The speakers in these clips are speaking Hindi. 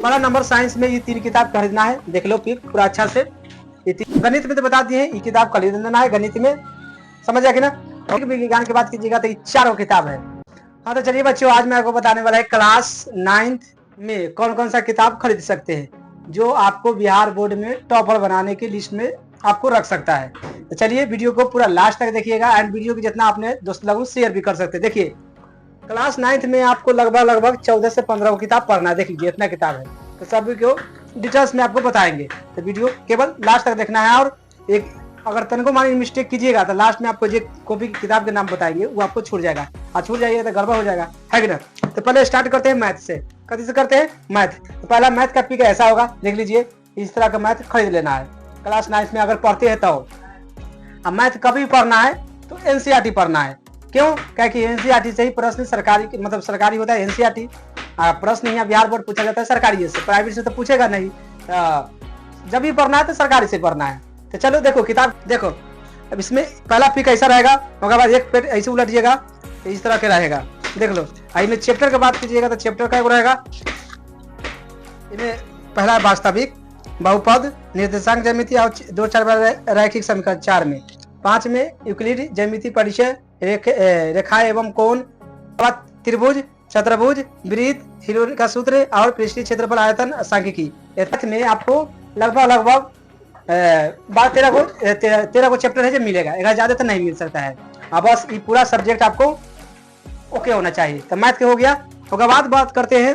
पहला नंबर साइंस में ये 3 किताब खरीदना है, देख लो फिर पूरा अच्छा से। गणित में तो बता दिए ये किताब खरीदना है गणित में, समझ आगे ना। और विज्ञान की बात कीजिएगा तो ये 4 किताब है। हाँ तो चलिए बच्चों, आज मैं आपको बताने वाला है क्लास 9th में कौन कौन सा किताब खरीद सकते हैं जो आपको बिहार बोर्ड में टॉपर बनाने की लिस्ट में आपको रख सकता है। तो चलिए वीडियो को पूरा लास्ट तक देखिएगा एंड वीडियो की जितना अपने दोस्त लोगों शेयर भी कर सकते हैं। देखिए क्लास 9th में आपको लगभग 14 से 15 किताब पढ़ना है। देख लीजिए इतना किताब है, तो सभी को डिटेल्स में आपको बताएंगे, तो वीडियो केवल लास्ट तक देखना है। और एक अगर तनको मानी मिस्टेक कीजिएगा तो लास्ट में आपको जो कॉपी की किताब के नाम बताएंगे वो आपको छूट जाएगा, और छूट जाइएगा तो गड़बड़ हो जाएगा, है कि ना। तो पहले स्टार्ट करते हैं मैथ से। कभी से करते हैं मैथ। तो पहला मैथ का पिक ऐसा होगा, देख लीजिए इस तरह का मैथ खरीद लेना है क्लास 9th में अगर पढ़ते हैं तो। अब मैथ कभी पढ़ना है तो एनसीईआरटी पढ़ना है। क्यों? क्योंकि एनसीईआरटी से ही प्रश्न सरकारी मतलब सरकारी होता है एनसीईआरटी। प्रश्न यहाँ बिहार बोर्ड पूछा जाता है सरकारी से, प्राइवेट से तो पूछेगा नहीं। जब भी पढ़ना है तो सरकारी से पढ़ना है। तो चलो देखो किताब देखो, अब इसमें पहला पिक ऐसा रहेगा, उसके बाद एक पेज ऐसे उलटिएगा तो इस तरह के रहेगा, देख लो। इनमें चैप्टर की बात कीजिएगा तो चैप्टर का रहेगा, इनमें पहला वास्तविक, बहुपद, निर्देशांक ज्यामिति और 2-4 रैखिक समीकरण 4 में, 5 में यूक्लिड ज्यामिति परिचय, रेखा एवं कोण, त्रिभुज, चतुर्भुज, वृत्त, हिलोरी का सूत्र और पृष्ठीय क्षेत्रफल आयतन सांख्यिकी। में आपको लगभग 13 को चैप्टर है जो मिलेगा, एक ज्यादा तो नहीं मिल सकता है। अब बस ये पूरा सब्जेक्ट आपको ओके होना चाहिए। तो मैथ के हो गया। उसके बाद बात करते हैं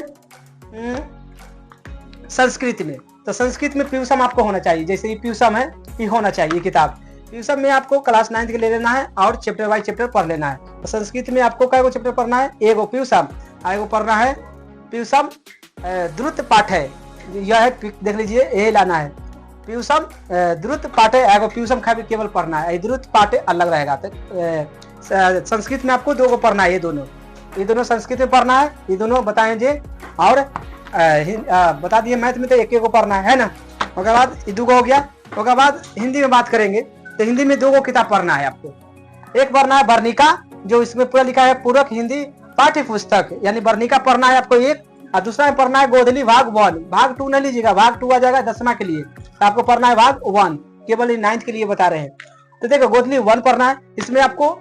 संस्कृत में। तो संस्कृत में प्यूसम आपको होना चाहिए, जैसे ये प्यूसम है ये होना चाहिए किताब। प्यूसम में आपको क्लास 9th के ले लेना है और चैप्टर बाय चैप्टर पढ़ लेना है। तो संस्कृत में आपको कै गो चैप्टर पढ़ना है? एगो प्यूसम, एगो पढ़ना है प्यूसम द्रुत पाठ है, यह है देख लीजिए यही लाना है। प्यूसम द्रुत पाठ है, एगो प्यूसम का भी केवल पढ़ना है, द्रुत पाठ अलग रहेगा। तो संस्कृत में आपको 2 को पढ़ना है, ये दोनों संस्कृत में पढ़ना है, ये दोनों बताएंगे। और बता दिए मैथ में तो एक को पढ़ना है ना। उसके बाद ये 2 हो गया। उसके बाद हिंदी में बात करेंगे तो हिंदी में 2 को किताब पढ़ना है आपको। एक पढ़ना है वर्णिका, जो इसमें पूरा लिखा है पूरक हिंदी पाठ्य पुस्तक, यानी वर्णिका पढ़ना है आपको एक। और दूसरा में पढ़ना है गोधली भाग 1, भाग 2 नहीं लीजिएगा, भाग 2 आ जाएगा 10वां के लिए। तो आपको पढ़ना है भाग 1, केवल 9th के लिए बता रहे हैं। तो देखो गोधली 1 पढ़ना है। इसमें आपको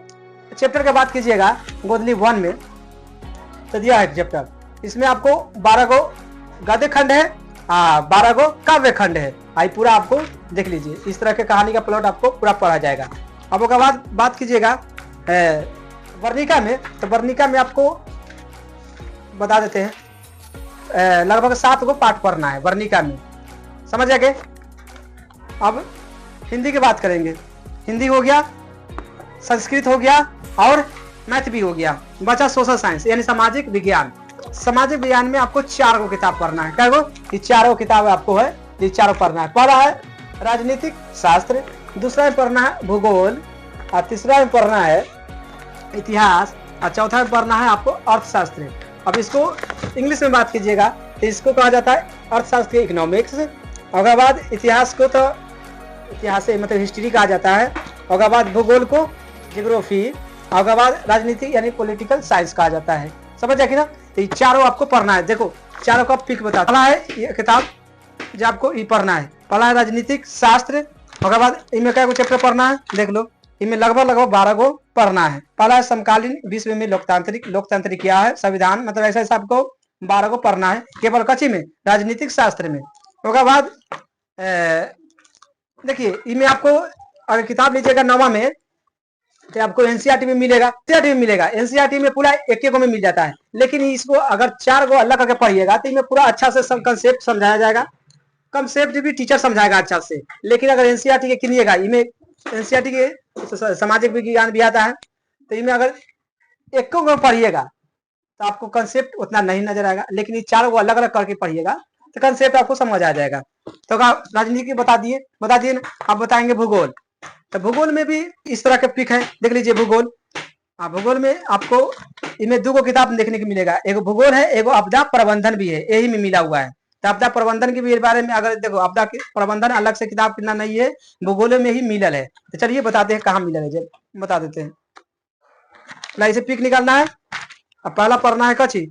चैप्टर की बात कीजिएगा गोधली 1 में तो दिया है चैप्टर, इसमें आपको 12 गो गद्य खंड है, 12 गो काव्य खंड है। आई पूरा आपको देख लीजिए, इस तरह के कहानी का प्लॉट आपको पूरा पढ़ा जाएगा। अब उसके बाद बात कीजिएगा वर्णिका में। तो वर्णिका में आपको बता देते हैं लगभग 7 गो पाठ पढ़ना है वर्णिका में, समझ गए। अब हिंदी की बात करेंगे। हिंदी हो गया, संस्कृत हो गया और मैथ भी हो गया। बचा सोशल साइंस यानी सामाजिक विज्ञान। सामाजिक विज्ञान में आपको 4 गो किताब पढ़ना है। क्या गो? ये 4 किताब आपको है, ये 4 पढ़ना है। पहला है राजनीतिक शास्त्र, दूसरा में पढ़ना है भूगोल, और तीसरा में पढ़ना है इतिहास, और चौथा में पढ़ना है आपको अर्थशास्त्र। अब इसको इंग्लिश में बात कीजिएगा तो इसको कहा जाता है अर्थशास्त्र इकोनॉमिक्स। उसके बाद इतिहास को तो इतिहास मतलब हिस्ट्री कहा जाता है। उसके बाद भूगोल को जियोग्राफी, और उसके बाद राजनीति यानी पॉलिटिकल साइंस कहा जाता है, समझ जाए ना। तो ये 4 आपको पढ़ना है। देखो 4 का पिक बता पढ़ा है ये किताब जो आपको ये पढ़ना है। पढ़ा है राजनीतिक शास्त्र, उसके बाद इनमें क्या चैप्टर पढ़ना है देख लो, इनमें लगभग 12 गो पढ़ना है। पहला है समकालीन विश्व में लोकतांत्रिक क्या है, संविधान, मतलब ऐसा आपको 12 को पढ़ना है केवल कच्ची में राजनीतिक शास्त्र में। उसके बाद देखिए इनमें आपको अगर किताब लीजिएगा 9वां में तो आपको एनसीईआरटी में मिलेगा, एनसीईआरटी में पूरा एक में मिल जाता है। लेकिन इसको अगर 4 गो अलग करके पढ़िएगा तो इनमें पूरा अच्छा से सब कंसेप्ट समझाया जाएगा, कंसेप्ट भी टीचर समझाएगा अच्छा से। लेकिन अगर एनसीईआरटी के किनिएगा, इनमें एनसीईआरटी के सामाजिक विज्ञान भी आता है, तो इनमें अगर एक को पढ़िएगा तो आपको कंसेप्ट उतना नहीं नजर आएगा। लेकिन ये 4 गो अलग अलग करके पढ़िएगा तो कंसेप्ट आपको समझ आ जाएगा। तो राजनीति बता दिए ना। आप बताएंगे भूगोल। तो भूगोल में भी इस तरह के पिक है, देख लीजिए भूगोल। भूगोल में आपको इनमें 2 गो किताब देखने को मिलेगा, एगो भूगोल है, एगो आपदा प्रबंधन भी है, यही में मिला हुआ है। तो आपदा प्रबंधन के बारे में अगर देखो, आपदा प्रबंधन अलग से किताब कितना नहीं है, भूगोल में ही मिलल है। तो चलिए बताते हैं कहाँ मिलल है, जब बता देते हैं। इसे पिक निकालना है। अब पहला पढ़ना है कची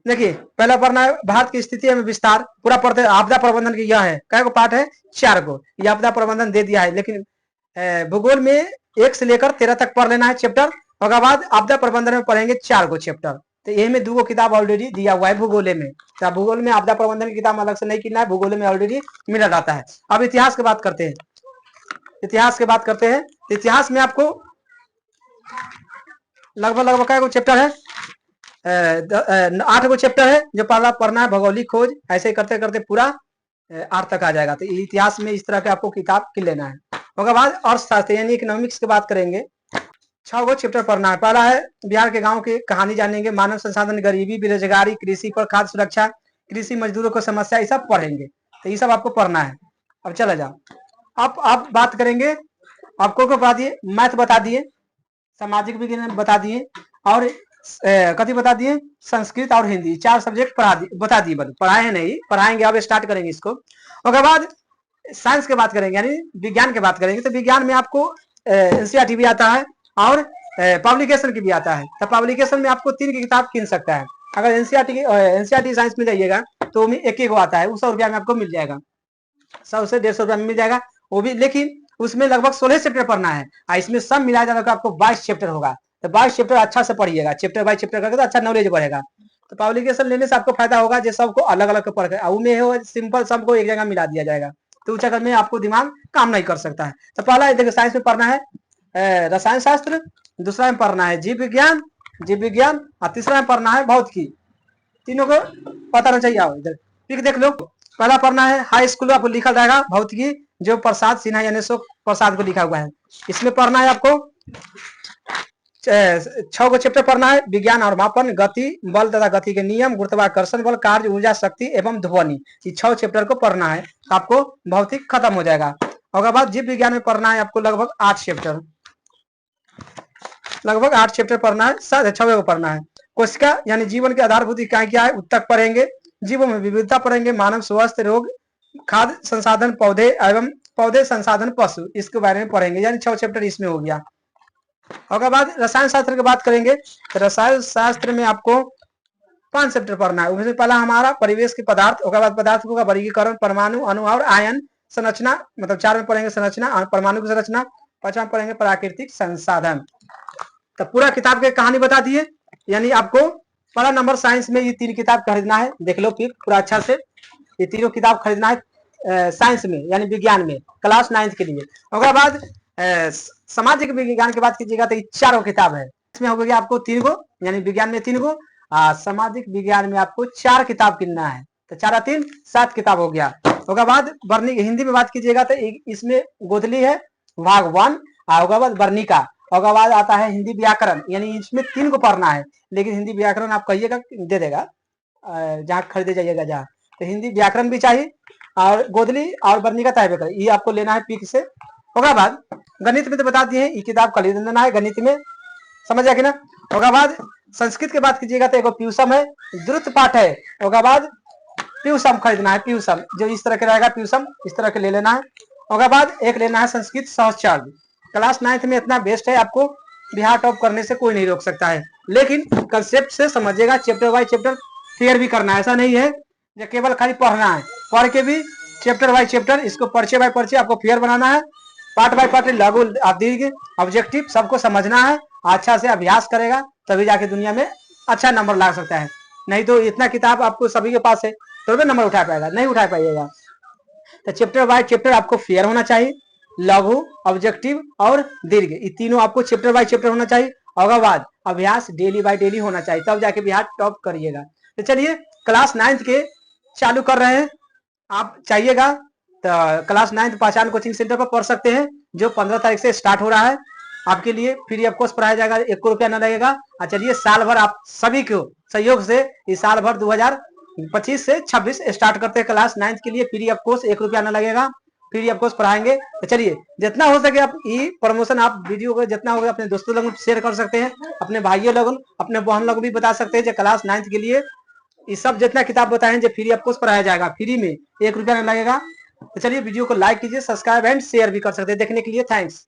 देखिए पहला पढ़ना है भारत की स्थिति एवं विस्तार, पूरा पढ़ते हैं। आपदा प्रबंधन की यह है, क्या को पार्ट है, 4 को। ये आपदा प्रबंधन दे दिया है, लेकिन भूगोल में 1 से लेकर 13 तक पढ़ लेना है चैप्टर। उसके बाद आपदा प्रबंधन में पढ़ेंगे 4 को चैप्टर। तो ये में 2 को किताब ऑलरेडी दिया हुआ है भूगोल में। तो भूगोल में आपदा प्रबंधन की किताब अलग से नहीं कितना है, भूगोल में ऑलरेडी मिला रहता है। अब इतिहास की बात करते हैं। इतिहास की बात करते हैं, इतिहास में आपको लगभग क्या को चैप्टर है, 8 को चैप्टर है जो पहला पढ़ना है, भौगोलिक खोज, ऐसे करते करते पूरा 8 तक आ जाएगा। तो इतिहास में इस तरह के आपको किताब की लेना है। उसके बाद अर्थशास्त्र यानी इकोनॉमिक्स की बात करेंगे, 6 को चैप्टर पढ़ना है। पहला है बिहार के गांव की कहानी जानेंगे, मानव संसाधन, गरीबी, बेरोजगारी, कृषि पर खाद्य सुरक्षा, कृषि मजदूरों को समस्या, ये सब पढ़ेंगे। तो ये सब आपको पढ़ना है। अब चला जाओ, अब आप बात करेंगे, आपको बता दिए मैथ बता दिए, सामाजिक विज्ञान बता दिए, और कथी बता दिए, संस्कृत और हिंदी, 4 सब्जेक्ट बता दिए। पढ़ाए हैं नहीं, पढ़ाएंगे, अब स्टार्ट करेंगे इसको। उसके बाद साइंस की बात करेंगे यानी विज्ञान की बात करेंगे। तो विज्ञान में आपको एनसीईआरटी भी आता है और पब्लिकेशन की भी आता है। तो पब्लिकेशन में आपको 3 की किताब किन सकता है। अगर एनसीईआरटी साइंस में जाइएगा तो में 1 आता है, वो 100 रुपया में आपको मिल जाएगा, 100 से 150 रुपया में मिल जाएगा वो भी। लेकिन उसमें लगभग 16 चैप्टर पढ़ना है, इसमें सब मिलाया जाएगा आपको 22 चैप्टर होगा। तो 22 चैप्टर अच्छा से पढ़िएगा, चैप्टर बाय चैप्टर करके तो अच्छा नॉलेज बढ़ेगा। तो पब्लिकेशन लेने से आपको फायदा होगा, जो सबको अलग अलग पढ़ के सिंपल सबको एक जगह मिला दिया जाएगा, तो उस चक्कर में आपको दिमाग काम नहीं कर सकता है। तो पहला देखिए साइंस में पढ़ना है रसायन शास्त्र, दूसरा में पढ़ना है जीव विज्ञान, और तीसरा में पढ़ना है भौतिकी। तीनों को पता रहना चाहिए। आओ इधर पिक देख लो। पहला पढ़ना है हाई स्कूल आपको लिखा जाएगा भौतिकी, जो प्रसाद सिन्हा यानी अशोक प्रसाद को लिखा हुआ है। इसमें पढ़ना है आपको 6 को चैप्टर पढ़ना है, विज्ञान और मापन, गति, बल तथा गति के नियम, गुरुत्वाकर्षण बल, कार्य, ऊर्जा, शक्ति एवं ध्वनि। ये 6 चैप्टर को पढ़ना है, आपको भौतिक खत्म हो जाएगा। और बाद जीव विज्ञान में पढ़ना है आपको लगभग 8 चैप्टर, लगभग 8 चैप्टर पढ़ना है, 6 को पढ़ना है। कोशिका यानी जीवन के आधारभूत इकाई क्या है, उत्तक पढ़ेंगे। जीवों में विविधता पढ़ेंगे, मानव स्वास्थ्य, रोग, खाद्य संसाधन, पौधे एवं पौधे संसाधन, पशु, इसके बारे में पढ़ेंगे, यानी 6 चैप्टर इसमें हो गया। और बाद रसायन शास्त्र की बात करेंगे तो रसायन शास्त्र में आपको 5 चैप्टर पढ़ना है। उसमें पहला हमारा परिवेश के पदार्थ, उसके बाद पदार्थों का वर्गीकरण, परमाणु, अणु और आयन, संरचना, मतलब 4 में पढ़ेंगे संरचना, परमाणु की संरचना, 5 में पढ़ेंगे प्राकृतिक संसाधन। तो पूरा किताब की कहानी बता दिए, यानी आपको पहला नंबर साइंस में ये 3 किताब खरीदना है। देख लो फिर पूरा अच्छा से, ये तीनों किताब खरीदना है साइंस में यानी विज्ञान में, क्लास 9 के लिए। उसके बाद सामाजिक विज्ञान की बात कीजिएगा तो 4 किताब है। इसमें हो गया आपको 3 को, यानी विज्ञान में 3 को, सामाजिक विज्ञान में आपको 4 किताब किनना है। तो 4 3 7 किताब हो गया। उसके बाद वर्णिक हिंदी में बात कीजिएगा तो इसमें गोधली है भाग 1, उसके बाद वर्णिका, उसके बाद आता है हिंदी व्याकरण, यानी इसमें 3 को पढ़ना है। लेकिन हिंदी व्याकरण आप कहिएगा दे देगा जहाँ खरीदे जाइएगा जहाँ, तो हिंदी व्याकरण भी चाहिए और गोधली और वर्णिका तय कर, ये आपको लेना है पिक से। उसके बाद गणित में तो बता दिए ये किताब खरीदना है गणित में, समझ आएगी ना। उसके बाद संस्कृत की बात कीजिएगा तो एगो प्यूसम है, द्रुत पाठ है। उसके बाद प्यूसम खरीदना है, प्यूसम जो इस तरह के रहेगा, प्यूसम इस तरह के ले लेना है। उसके बाद एक लेना है संस्कृत सहस्त्रार्थ, क्लास 9 में इतना बेस्ट है, आपको बिहार टॉप करने से कोई नहीं रोक सकता है। लेकिन कंसेप्ट से समझिएगा, चैप्टर बाय चैप्टर क्लियर भी करना है, ऐसा नहीं है जो केवल खाली पढ़ना है, पढ़ के भी चैप्टर बाय चैप्टर इसको पर्चे बाय पर्चे आपको क्लियर बनाना है, पार्ट बाय पार्ट, लघु, दीर्घ, ऑब्जेक्टिव सबको समझना है। अच्छा से अभ्यास करेगा तभी जाके दुनिया में अच्छा नंबर ला सकता है, नहीं तो इतना किताब आपको सभी के पास है तो नंबर उठा पाएगा, नहीं उठा पाइएगा। तो चैप्टर बाय चैप्टर आपको फेयर होना चाहिए, लघु, ऑब्जेक्टिव और दीर्घ, ये तीनों आपको चैप्टर बाय चैप्टर होना चाहिए। और बाद अभ्यास डेली बाय डेली होना चाहिए, तब जाके बिहार टॉप करिएगा। तो चलिए क्लास 9 के चालू कर रहे हैं, आप चाहिएगा तो क्लास 9 पहचान कोचिंग सेंटर पर पढ़ सकते हैं, जो 15 तारीख से स्टार्ट हो रहा है। आपके लिए फ्री ऑफ कॉस्ट पढ़ाया जाएगा, 1 रुपया न लगेगा। चलिए साल भर आप सभी को सहयोग से इस साल भर 2025 से 26 स्टार्ट करते हैं क्लास 9 के लिए, फ्री ऑफ कॉस्ट, 1 रुपया न लगेगा, फ्री ऑफ कॉस्ट पढ़ाएंगे। तो चलिए जितना हो सके आप ये प्रमोशन आप वीडियो को जितना होगा अपने दोस्तों लोगों को शेयर कर सकते हैं, अपने भाइयों लोगों, अपने बहन लोगों भी बता सकते हैं जो क्लास 9 के लिए ये सब जितना किताब बताएं जो फ्री ऑफ कॉस्ट पढ़ाया जाएगा, फ्री में, 1 रुपया न लगेगा। तो चलिए वीडियो को लाइक कीजिए, सब्सक्राइब एंड शेयर भी कर सकते हैं। देखने के लिए थैंक्स।